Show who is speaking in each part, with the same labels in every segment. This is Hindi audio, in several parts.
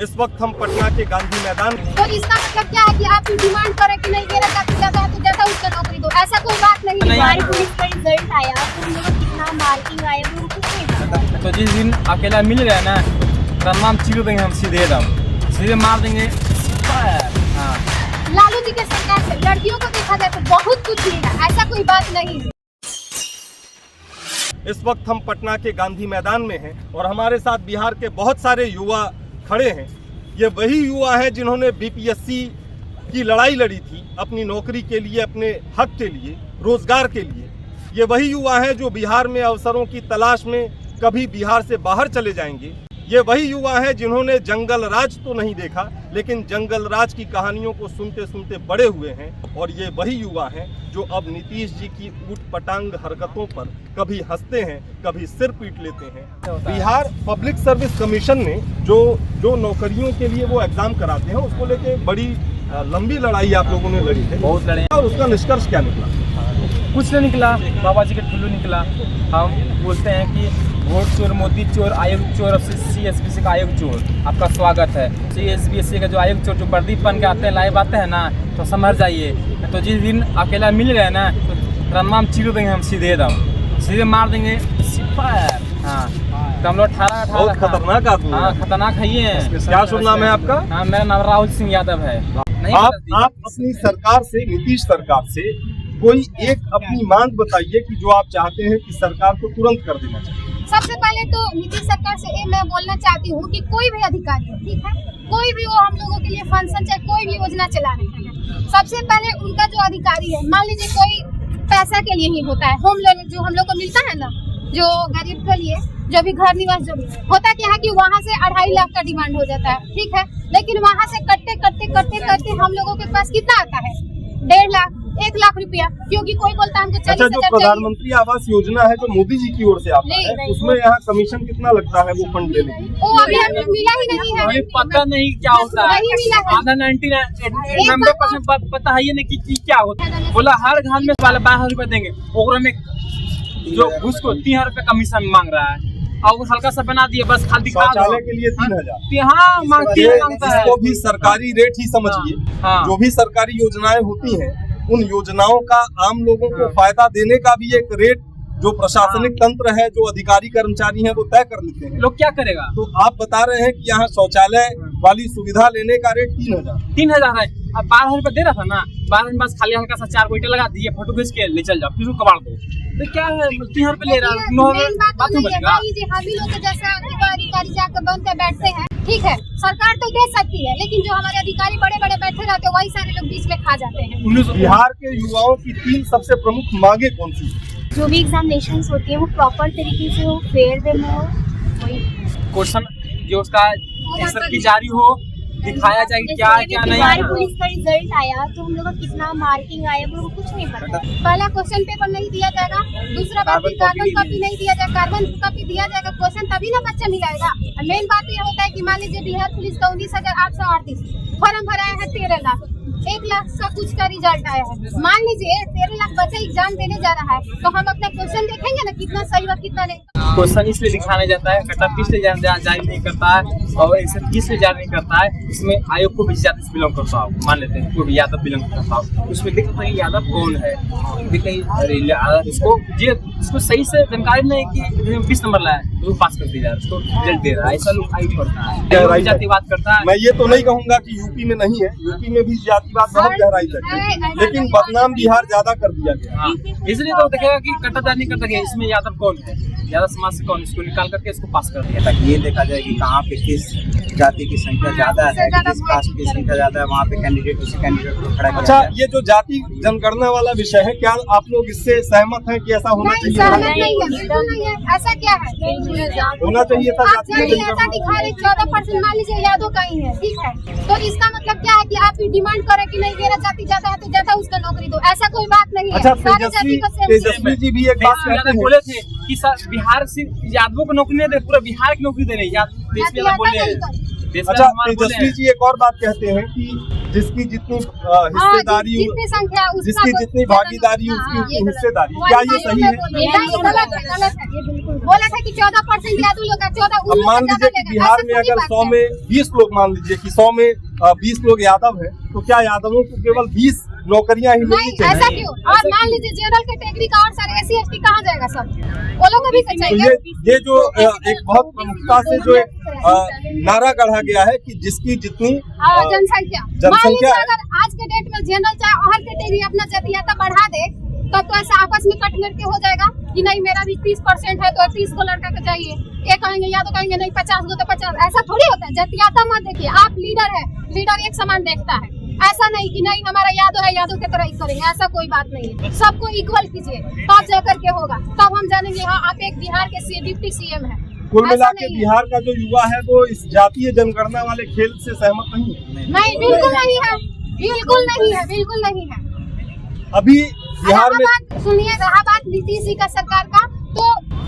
Speaker 1: इस वक्त हम पटना के गांधी मैदान।
Speaker 2: तो इसका मतलब क्या है कि आप डिमांड करें कि नहीं मेरा जाति ज्यादा है तो ज्यादा उसका नौकरी दो, ऐसा कोई बात नहीं है।
Speaker 3: हमारी पुलिस का रिजल्ट आया तो हम लोग को कितना मार्किंग आया वो कुछ नहीं पता।
Speaker 4: तो जिस दिन अकेला मिल गया ना तमाम चीज़ देंगे हम सीधे एकदम सीधे मार देंगे। हाँ
Speaker 2: लालू जी के सरकार से लड़कियों को देखा जाए तो बहुत कुछ मिला, ऐसा कोई बात नहीं है।
Speaker 1: इस वक्त हम पटना के गांधी मैदान में हैं और हमारे साथ बिहार के बहुत सारे युवा खड़े हैं। ये वही युवा हैं जिन्होंने बीपीएससी की लड़ाई लड़ी थी अपनी नौकरी के लिए, अपने हक के लिए, रोजगार के लिए। ये वही युवा हैं जो बिहार में अवसरों की तलाश में कभी बिहार से बाहर चले जाएंगे। ये वही युवा हैं जिन्होंने जंगल राज तो नहीं देखा लेकिन जंगल राज की कहानियों को सुनते सुनते बड़े हुए हैं। और ये वही युवा हैं जो अब नीतीश जी की ऊटपटांग हरकतों पर कभी हंसते हैं कभी सिर पीट लेते हैं। बिहार पब्लिक सर्विस कमीशन ने जो नौकरियों के लिए वो एग्जाम कराते हैं उसको लेके बड़ी लंबी लड़ाई आप लोगों ने लड़ी है,
Speaker 4: बहुत लड़े
Speaker 1: और उसका निष्कर्ष क्या निकला?
Speaker 4: कुछ नहीं निकला, बाबा जी के ठुल्लू निकला। हम बोलते हैं कि वोट चोर, मोदी चोर, आयोग चोर, CSBC का आयोग चोर। आपका स्वागत है। CSBC का जो आयोग चोर जो प्रदीप बन के आते हैं, लाइव आते हैं ना, तो समझ जाइए। तो जिस दिन अकेला मिल गया ना तो तमाम चीज़ देंगे हम सीधे एकदम सीधे मार देंगे। हाँ तो हम लोग 18
Speaker 1: बहुत खतरनाक आदमी।
Speaker 4: हाँ खतरनाक है ये।
Speaker 1: क्या शुभ नाम है आपका?
Speaker 4: हाँ मेरा नाम राहुल सिंह यादव है।
Speaker 1: आप अपनी सरकार से, नीतीश सरकार से कोई एक अपनी मांग बताइए कि जो आप चाहते हैं कि सरकार को तुरंत कर देना चाहिए।
Speaker 2: सबसे पहले तो नीतीश सरकार से ये मैं बोलना चाहती हूँ कि कोई भी अधिकारी हो, ठीक है, कोई भी वो हम लोगों के लिए फंक्शन चाहे कोई भी योजना चला रहे हैं, सबसे पहले उनका जो अधिकारी है, मान लीजिए कोई पैसा के लिए ही होता है, होम लोन जो हम लोग को मिलता है ना, जो गरीब के लिए जो भी घर निवास जो भी होता क्या है कि वहाँ से 2.5 लाख का डिमांड हो जाता है, ठीक है, लेकिन वहाँ से करते हम लोगों के पास कितना आता है? 1.5 लाख 1 लाख रुपया, क्योंकि कोई बोलता है हमको 40,000
Speaker 1: जो प्रधानमंत्री आवास योजना है जो मोदी जी की ओर से आता है उसमें यहाँ कमीशन कितना लगता है वो फंड लेने की?
Speaker 2: वो अभी हमें मिला ही नहीं है,
Speaker 4: हमें पता नहीं क्या होता है।
Speaker 2: नहीं मिला है।
Speaker 4: आधा 90% पता है ये नहीं कि क्या होता है। बोला हर घर में वाले 12,000 रुपए देंगे, और में जो घुस को 3,000 रुपए कमीशन मांग रहा है और वो हल्का सा बना दिए बस खाली
Speaker 1: शौचालय के लिए 3,000।
Speaker 4: हाँ मांगता है।
Speaker 1: इसको भी सरकारी रेट ही समझिए।
Speaker 4: हाँ।
Speaker 1: जो भी सरकारी योजनाएं होती हैं उन योजनाओं का आम लोगों को फायदा देने का भी एक रेट जो प्रशासनिक तंत्र है, जो अधिकारी कर्मचारी हैं वो तय कर लेते हैं।
Speaker 4: लोग क्या करेगा?
Speaker 1: तो आप बता रहे हैं कि यहाँ शौचालय वाली सुविधा लेने का रेट
Speaker 4: 3,000 है। अब 12,000 रुपए दे रहा था ना, 12,000 बस खाली हल्का सा 4 गोइटे लगा दिए, फोटो खींच के ले चल जाओ, फिर कबाड़ दो। तो क्या है 3,000 रुपए ले रहा है, 9,000 बाथरूम बचेगा।
Speaker 2: हम ही लोग जैसा अधिकारी जाकर बन के बैठते हैं, ठीक है, सरकार तो दे सकती है लेकिन जो हमारे अधिकारी बड़े बड़े बैठे रहते हैं वही सारे लोग बीच में खा जाते हैं।
Speaker 1: बिहार के युवाओं की 3 सबसे प्रमुख मांगे कौन सी?
Speaker 3: जो भी एग्जामिनेशंस होती है वो प्रॉपर तरीके से हो, फेयर वे में हो, वही
Speaker 4: क्वेश्चन जो उसका आंसर की जारी हो, दिखाया जाए क्या क्या नहीं।
Speaker 3: हमारी पुलिस का रिजल्ट आया तो हम लोग को कितना मार्किंग आया वो कुछ नहीं पता।
Speaker 2: पहला क्वेश्चन पेपर नहीं दिया जाएगा, दूसरा बात कार्बन कॉपी नहीं दिया जाएगा, कार्बन कॉपी दिया जाएगा क्वेश्चन तभी ना बच्चा मिलाएगा। मेन बात ये होता है कि मान लीजिए बिहार पुलिस का 19,838 फॉर्म भराया है, 13 लाख 1 लाख का कुछ का रिजल्ट आया है। मान लीजिए 13 लाख बच्चा एग्जाम देने जा रहा है तो हम अपना क्वेश्चन देखेंगे ना कितना सही व कितना नहीं।
Speaker 4: क्वेश्चन इसलिए दिखाने जाता है, कटा किस लिए जारी नहीं करता है और इसे किस लिए जारी नहीं करता है। इसमें आयोग को भी जाति से बिलोंग करता हो, मान लेते हैं कोई भी यादव बिलोंग करता हो, उसमें दिखता है यादव कौन है, इसको सही से जानकारी नहीं कि 20 नंबर लाया तो पास कर दिया, उसको रिजल्ट दे रहा है। ऐसा लोग आयोग करता है, जातिवाद करता है।
Speaker 1: मैं ये तो नहीं कहूँगा कि यूपी में नहीं है, यूपी में भी जातिवाद बहुत गहराई तक है, लेकिन बदनाम बिहार ज्यादा कर दिया गया।
Speaker 4: इसलिए तो देखेगा कि कट्टाचार नहीं करता गया, इसमें यादव कौन है, यादव समाज से कौन, इसको निकाल करके इसको पास कर दिया
Speaker 5: ताकि ये देखा जाए कि कहाँ पे किस जाति की संख्या ज्यादा है, किस कास्ट की संख्या ज्यादा है, वहाँ पे कैंडिडेट उसी कैंडिडेट को खड़ा किया।
Speaker 1: अच्छा, ये जो जाति जनगणना वाला विषय है, क्या आप लोग इससे सहमत हैं कि ऐसा होना चाहिए?
Speaker 2: बिल्कुल नहीं है, ऐसा क्या है,
Speaker 1: होना चाहिए था।
Speaker 2: आप ऐसा दिखा रहे 14% मान लीजिए यादव का ही है, ठीक है, तो इसका मतलब क्या है कि आप डिमांड करें कि नहीं मेरा जाति ज्यादा है तो ज्यादा उसका नौकरी दो, ऐसा कोई बात नहीं है।
Speaker 1: अच्छा, तेजस्वी जी भी एक बात कहते हैं,
Speaker 4: बोले थे कि बिहार से यादवों को नौकरी नहीं दे, पूरा बिहार की नौकरी दे रही है।
Speaker 1: अच्छा, तेजस्वी जी एक और बात कहते हैं कि जिसकी जितनी हिस्सेदारी
Speaker 2: जितनी संख्या उसका
Speaker 1: जिसकी जितनी भागीदारी उसकी उतनी हिस्सेदारी, क्या ये सही है?
Speaker 2: गलत है ये बिल्कुल। बोला था कि 14% यादव लोग का 14
Speaker 1: अब मान लीजिए कि बिहार में अगर 100 में 20 लोग, मान लीजिए कि 100 में 20 लोग यादव हैं, तो क्या यादवों को केवल 20 नौकरियां ही मिलनी
Speaker 2: नहीं, ऐसा
Speaker 1: चाहिए?
Speaker 2: क्यों? और मान लीजिए जनरल कैटेगरी का और सारे SC ST कहाँ जाएगा सब? वो लोग को भी तो
Speaker 1: तो
Speaker 2: चाहिए।
Speaker 1: ये जो एक बहुत प्रमुखता से जो एक नारा गढ़ा गया है कि जिसकी जितनी
Speaker 2: जनसंख्या। मान लीजिए अगर आज के डेट में जनरल चाहे हर कैटेगरी अपना जातीयता बढ़ा दे, तब तो ऐसा आपस में कट करके हो जाएगा कि नहीं मेरा भी 30% है तो 30 को लड़का को चाहिए। ये कहेंगे या तो कहेंगे नहीं 50 को तो 50। ऐसा थोड़ी होता है। जातीयता मत देखिए, आप लीडर है, लीडर एक समान देखता है। ऐसा नहीं कि नहीं हमारा यादव है, यादव की तरह ही करेंगे, ऐसा कोई बात नहीं है। सबको इक्वल कीजिए तब जाकर के होगा, तब हम जानेंगे हाँ आप एक बिहार के डिप्टी CM है।
Speaker 1: कुल मिला के बिहार का जो युवा है वो इस जातीय जनगणना वाले खेल से सहमत नहीं है।
Speaker 2: नहीं, बिल्कुल नहीं है, बिल्कुल नहीं है, बिल्कुल नहीं है।
Speaker 1: अभी बिहार में
Speaker 2: सुनिए, रहा बात नीतीश जी का सरकार का, तो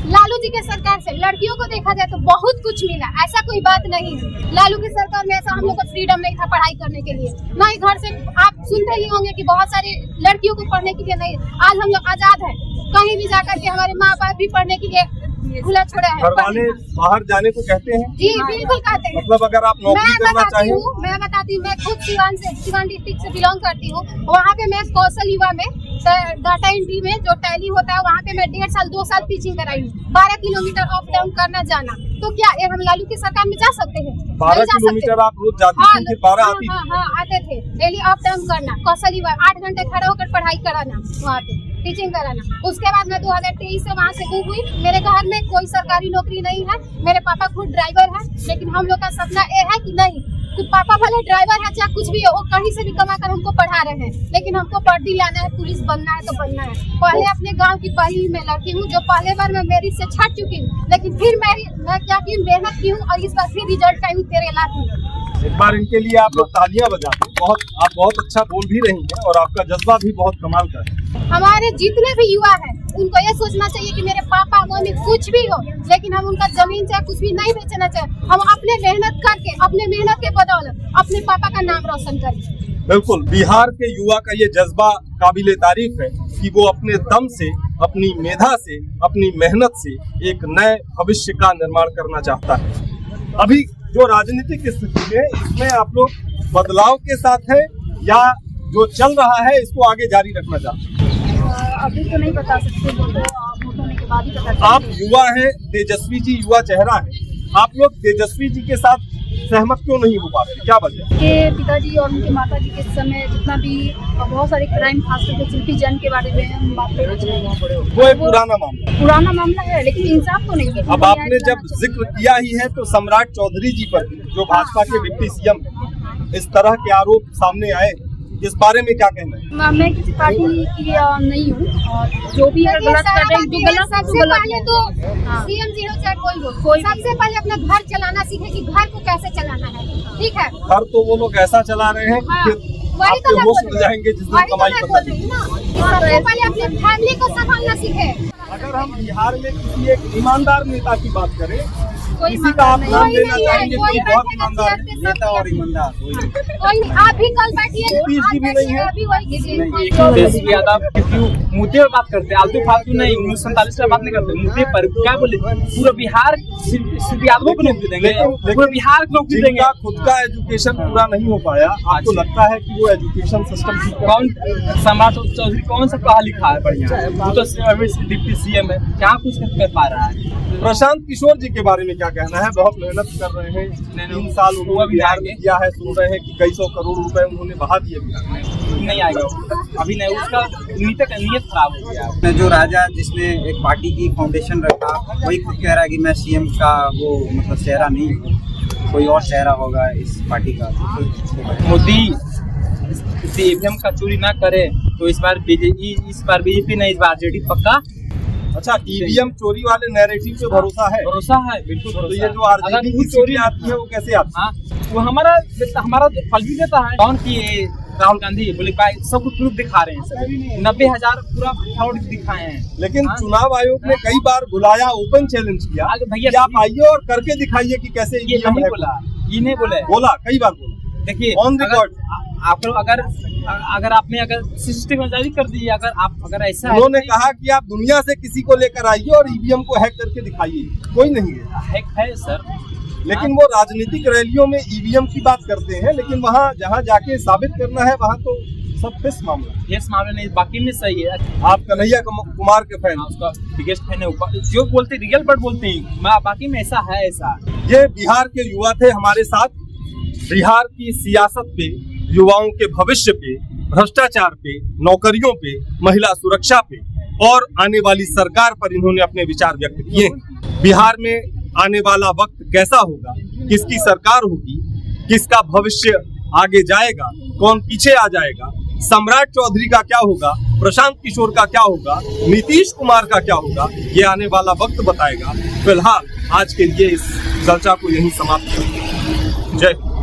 Speaker 2: लालू जी के सरकार से लड़कियों को देखा जाए तो बहुत कुछ मिला, ऐसा कोई बात नहीं है। लालू की सरकार में ऐसा हम लोग को फ्रीडम नहीं था पढ़ाई करने के लिए, नहीं घर से आप सुनते ही होंगे कि बहुत सारी लड़कियों को पढ़ने के लिए नहीं। आज हम लोग आजाद है, कहीं भी जाकर के हमारे माँ बाप भी पढ़ने के लिए खुला छोड़ा है।
Speaker 1: घर वाले बाहर जाने को कहते हैं?
Speaker 2: जी बिल्कुल कहते हैं।
Speaker 1: मतलब अगर आप नौकरी करना चाहें?
Speaker 2: मैं बताती हूँ, मैं खुद सिवान डिस्ट्रिक्ट से बिलोंग करती हूँ। वहाँ पे मैं कौशल युवा में डाटा एंट्री में जो टैली होता है वहाँ पे मैं 1.5 साल 2 साल टीचिंग कराई हूँ। 12 किलोमीटर अप डाउन करना जाना, तो क्या ये हम लालू की सरकार में जा सकते हैं?
Speaker 1: 12 किलोमीटर आप रोज जाती थी, फिर 12 आती थी?
Speaker 2: हाँ आते थे, डेली अप डाउन करना, कौशल युवा 8 घंटे खड़ा होकर पढ़ाई कराना, वहाँ पे टीचिंग कराना। उसके बाद मैं 2023 से वहाँ से मूव हुई। मेरे घर में कोई सरकारी नौकरी नहीं है, मेरे पापा खुद ड्राइवर है, लेकिन हम लोग का सपना ये है कि नहीं, तो पापा भले ड्राइवर है चाहे कुछ भी हो, वो कहीं से भी कमा कर हमको पढ़ा रहे हैं, लेकिन हमको वर्दी लाना है, पुलिस बनना है तो बनना है। पहले अपने गांव की पहली मैं लड़की हूँ जो पहले बार मैं मेरिट से छट चुकी हूँ, लेकिन फिर मैं क्या की मेहनत की हूँ और इस बार फिर रिजल्ट आई हूँ 13 लाख में।
Speaker 1: एक बार इनके लिए आप लोग तालियां बजाते हैं। आप बहुत अच्छा बोल भी रही हैं और आपका जज्बा भी बहुत कमाल का है।
Speaker 2: हमारे जितने भी युवा हैं उनको ये सोचना चाहिए कि मेरे पापा मम्मी कुछ भी हो, लेकिन हम उनका जमीन चाहे कुछ भी नहीं बेचना चाहिए। हम अपने मेहनत करके, अपने मेहनत के बदौलत अपने पापा का नाम रोशन करें।
Speaker 1: बिल्कुल, बिहार के युवा का ये जज्बा काबिले तारीफ है कि वो अपने दम से, अपनी मेधा से, अपनी मेहनत से एक नए भविष्य का निर्माण करना चाहता है। अभी जो राजनीतिक स्थिति है इसमें आप लोग बदलाव के साथ है या जो चल रहा है इसको आगे जारी रखना चाहते हैं?
Speaker 3: अभी तो नहीं बता सकते, वो तो वोट होने के बाद ही पता चलेगा।
Speaker 1: आप युवा हैं, तेजस्वी जी युवा चेहरा है, आप लोग तेजस्वी जी के साथ सहमत क्यों नहीं हो पाते, क्या वजह?
Speaker 3: के पिताजी और उनके माता जी के समय जितना भी बहुत सारे क्राइम, खास करके शिल्पी जैन के बारे में हम बात करना चाहेंगे।
Speaker 1: वो एक पुराना मामला
Speaker 3: है, लेकिन इंसाफ तो नहीं है।
Speaker 1: अब आपने जब जिक्र किया ही है तो सम्राट चौधरी जी पर जो भाजपा के डिप्टी CM हैं, इस तरह के आरोप सामने आए, इस बारे में क्या कहना है?
Speaker 3: मैं किसी पार्टी की नहीं हूँ, और जो भी अगर गलत कर रहे हैं, जो गलत है तो गलत है।
Speaker 2: तो CM जी हो चाहे कोई हो, सबसे पहले अपना घर चलाना सीखे कि घर को कैसे चलाना है, ठीक है?
Speaker 1: घर तो वो लोग ऐसा चला रहे हैं कि
Speaker 2: वही तो
Speaker 1: आपके होश उड़ जाएंगे जिस दिन कमाई पता चलेगी।
Speaker 2: सबसे पहले अपने फैमिली को संभालना सीखे।
Speaker 1: अगर हम बिहार में किसी एक ईमानदार नेता की बात करें,
Speaker 2: कोई
Speaker 1: किसी का आप नाम
Speaker 2: कोई
Speaker 1: लेना
Speaker 2: नहीं है,
Speaker 1: चाहेंगे
Speaker 2: कोई
Speaker 1: कोई बहुत
Speaker 2: बैठेगा
Speaker 1: ईमानदार
Speaker 2: चेयर पे,
Speaker 5: नेता और ईमानदार
Speaker 2: कोई नहीं। आप भी कल बैठिए,
Speaker 1: नीतीश जी भी नहीं है।
Speaker 2: अभी वही कीजिए।
Speaker 4: तेजस्वी यादव किसी मुद्दे पर बात करते हैं, आलतू फालतू नहीं, 1947 पर बात नहीं करते, मुद्दे पर क्या बोले, पूरा बिहार सिर्फ यादवों को नौकरी देंगे, पूरा बिहार को नौकरी देंगे।
Speaker 1: जिनका खुद का एजुकेशन पूरा नहीं हो पाया, आपको लगता है कि वो एजुकेशन सिस्टम ठीक है?
Speaker 4: कौन सम्राट चौधरी कौन सा पढ़ा लिखा है बढ़िया, वो तो डिप्टी CM है, क्या कुछ कर पा रहा है?
Speaker 1: प्रशांत किशोर जी के बारे में क्या कहना है? बहुत मेहनत कर रहे हैं, 3 साल उन्होंने बिहार में किया है, सुन रहे हैं कि कई सौ करोड़ रुपए उन्होंने बहा दिए बिहार में।
Speaker 4: नहीं आएगा अभी, नहीं, उसका नीयत खराब हो गया।
Speaker 5: जो राजा जिसने एक पार्टी की फाउंडेशन रखा, वही खुद कह रहा है कि मैं CM का वो मतलब चेहरा नहीं हूँ, कोई और चेहरा होगा इस पार्टी का।
Speaker 4: मोदी EVM का चोरी ना करे तो इस बार बीजेपी नहीं, इस बार RJD पक्का।
Speaker 1: अच्छा, EVM चोरी वाले नैरेटिव पे भरोसा है?
Speaker 4: भरोसा है, बिल्कुल भरोसा।
Speaker 1: तो ये जो RJD की चोरी आती है वो कैसे आती है?
Speaker 4: वो हमारा फल भी देता है। कौन की राहुल गांधी बोले भाई सब कुछ प्रूफ दिखा रहे हैं, सब 90,000 पूरा फ्रॉड दिखाए हैं।
Speaker 1: लेकिन चुनाव आयोग ने कई बार बुलाया, ओपन चैलेंज किया
Speaker 4: भैया
Speaker 1: कि आप आइए और करके दिखाइए कि कैसे
Speaker 4: ये नहीं बोला, ये नहीं बोला,
Speaker 1: बोला कई बार बोला,
Speaker 4: देखिए
Speaker 1: ऑन रिकॉर्ड।
Speaker 4: आप लोग अगर आपने अगर सिस्टम जारी कर दी, अगर ऐसा है,
Speaker 1: उन्होंने कहा कि आप दुनिया से किसी को लेकर आइए और ईवीएम को हैक करके दिखाइए, कोई नहीं है।
Speaker 4: हैक है सर,
Speaker 1: लेकिन वो राजनीतिक रैलियों में ईवीएम की बात करते हैं, लेकिन वहाँ जहाँ जाके साबित करना है वहाँ तो सब फेस मामला है।
Speaker 4: इस मामले नहीं, बाकी में सही है।
Speaker 1: आप कन्हैया कुमार के फैन,
Speaker 4: उसका बिगेस्ट फैन है, जो बोलते रियल बट बोलते हैं, बाकी में ऐसा है।
Speaker 1: ये बिहार के युवा थे हमारे साथ। बिहार की सियासत पे, युवाओं के भविष्य पे, भ्रष्टाचार पे, नौकरियों पे, महिला सुरक्षा पे और आने वाली सरकार पर इन्होंने अपने विचार व्यक्त किए हैं। बिहार में आने वाला वक्त कैसा होगा, किसकी सरकार होगी, किसका भविष्य आगे जाएगा, कौन पीछे आ जाएगा, सम्राट चौधरी का क्या होगा, प्रशांत किशोर का क्या होगा, नीतीश कुमार का क्या होगा, ये आने वाला वक्त बताएगा। फिलहाल आज के लिए इस चर्चा को यहीं समाप्त करें। जय हिंद।